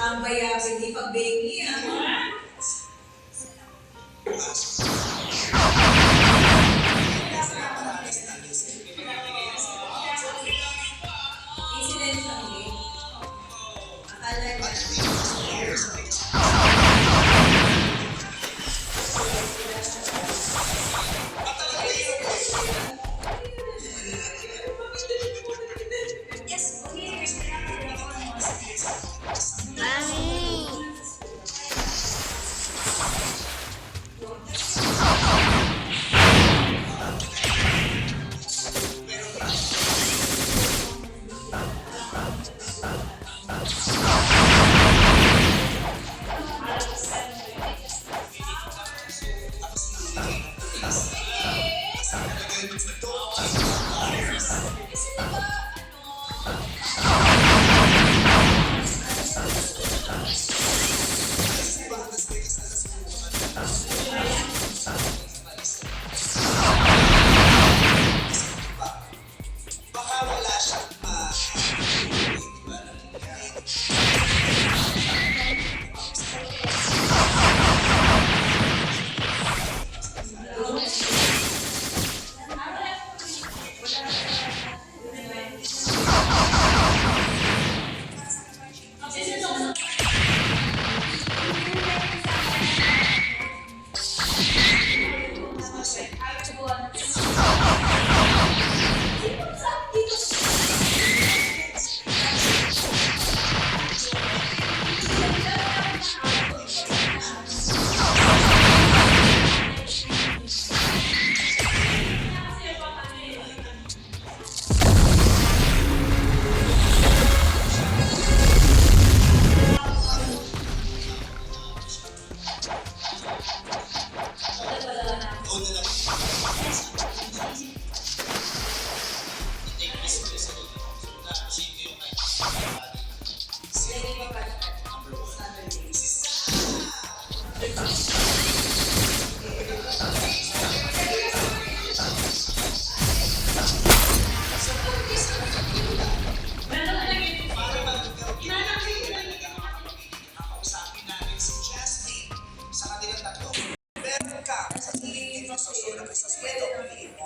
Ang bayabig di pag-baby, Incident lang eh. Akala niya. Hindi pa ba?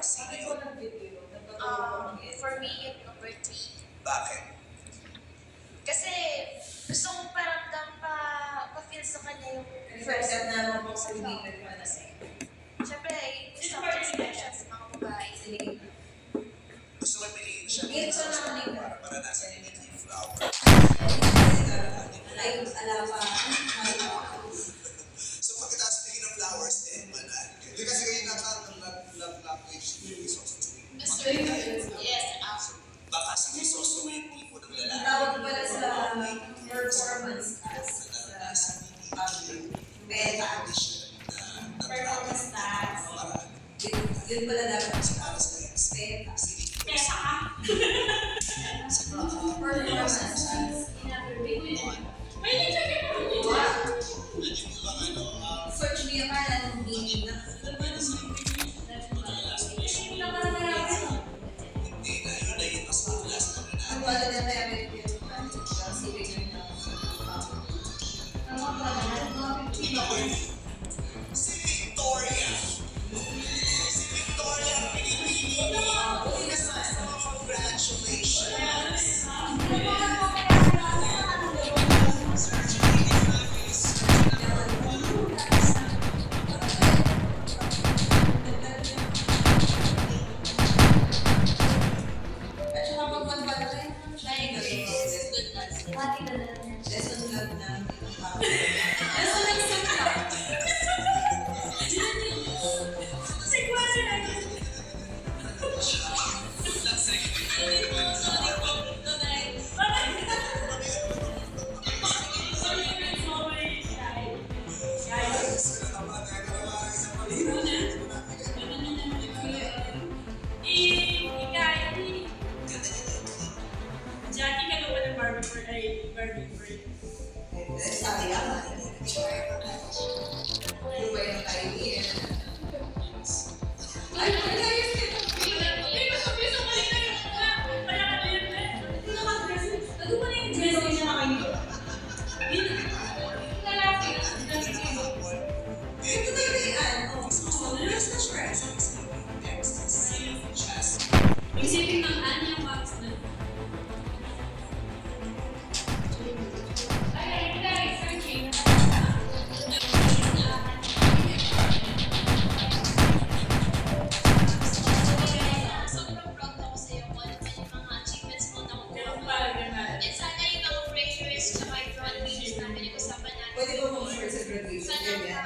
Saturday. For me, yung number 3. Bakit? Kasi gusto kong paramdam pa-feel sa kanya yung First first step na mo sa sa love. hindi ka kasi. Siyempre, gusto ko expression sa mga babae. Gusto mo piliin siya Ito na ang name. para maranasan niya yung flower. Ay, alapa. So pagkatapos speaking of flowers, manal. Hindi kasi kayo nakaroon ng love language ni Soso. Yes, Baka si Soso yung tipo ng lalaki. Tawag pala sa performance task sa beta. Performance task. Yun pala dapat sa beta. Performance task. Search mo yung kanan ng meaning na. Ang wala na tayo Si Victoria. Si Victoria, pinipili. Congratulations. at saka pag magpala tayo, lesson love na. Lesson lang sa Jackie ka naman ng Barbie Bird. sabi naman. Ano ba yung kainin? Ay, ito na yung yan. Lulus na stress. Isipin ng Anya Max na. Sobrang proud ako sa'yo kung ano man yung mga achievements mo na Ganun pa, ganun. And sana yung mga prayers tsaka yung graduations na pinag-usapan natin. Pwede ba mag-share sa graduation? Sana Ganyan.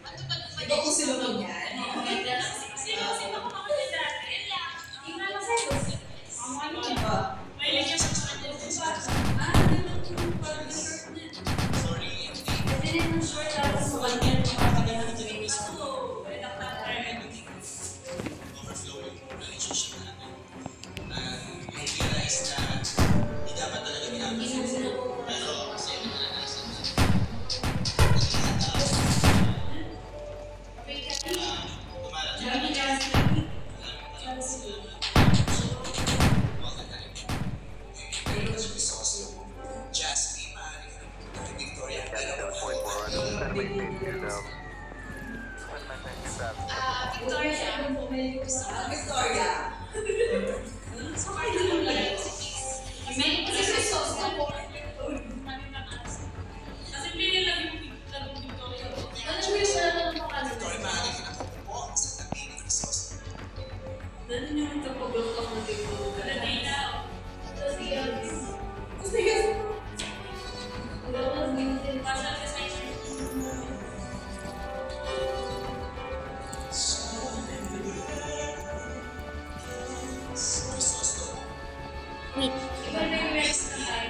matupad mo pa Iba ko sila mo yan. Sino ko mga dati? Yun lang. Yung nga lang sa'yo. Ang ano Iba. may lagyan siya sa kanya. Parang short na. Kasi rin yung short tapos sa kanya makakagana ng tuwing ako. Wala ka tayo. Overflowing relationship natin. I realize na hindi dapat talaga ginagawa. Pero kasi naranasan mo. Tumarating Jasmine, maaari ka ng Victoria. Victoria, gusto ko Victoria. may kasi sauce na po. Kasi pili lang yung Victoria. Victoria, maaari ka ng po sa tabi ng sauce. Ganun yung kapag-block ako dito. Ganun na. Gusto yun. Pasal ka sa inyo. Sauce to. Iba na yung rest na tayo.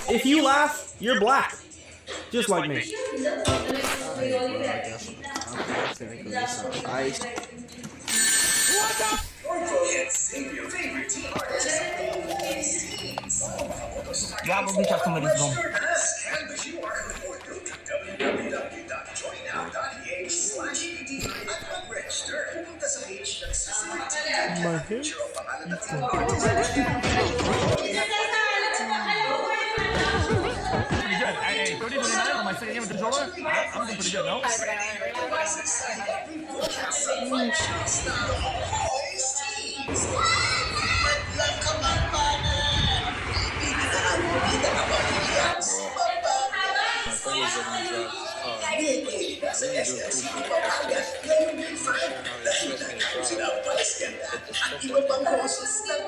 If you laugh, you're black. Just like me. Gago din siya tumalis mo. And the QR code www.joinnow.ph/ED at mag-register. Pumunta sa page ng CCTV. Picture ang pangalan at Pretty good. Hey, 30-29 on my second game with the controller. I'm doing pretty good, no? Sinapalas yan at iba pang boses ng